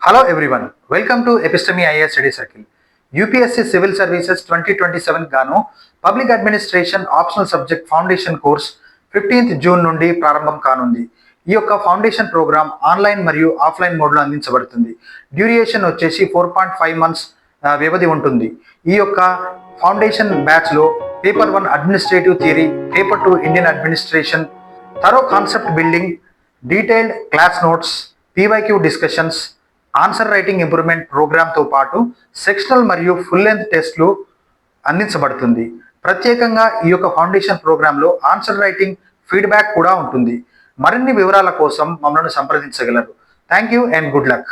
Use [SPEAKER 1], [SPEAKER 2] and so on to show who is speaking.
[SPEAKER 1] Hello everyone, welcome to Epistemy IAS Study Circle. UPSC Civil Services 2027 గాను public administration optional subject foundation course 15th June నుండి ప్రారంభం కానుంది. ఈ యొక్క foundation programme online మరియు offline మోడ్లో అందించబడుతుంది. డ్యూరేషన్ వచ్చేసి 4.5 months వ్యవధి ఉంటుంది. ఈ యొక్క ఫౌండేషన్ బ్యాచ్లో paper 1 administrative theory, paper 2 Indian administration, thorough concept building, detailed class notes, PYQ discussions, answer writing improvement ప్రోగ్రామ్తో పాటు సెక్షనల్ మరియు ఫుల్ లెంత్ టెస్ట్లు అందించబడుతుంది. ప్రత్యేకంగా ఈ యొక్క ఫౌండేషన్ ప్రోగ్రాంలో ఆన్సర్ రైటింగ్ ఫీడ్బ్యాక్ కూడా ఉంటుంది. మరిన్ని వివరాల కోసం మమ్మల్ని సంప్రదించగలరు. Thank you and good luck.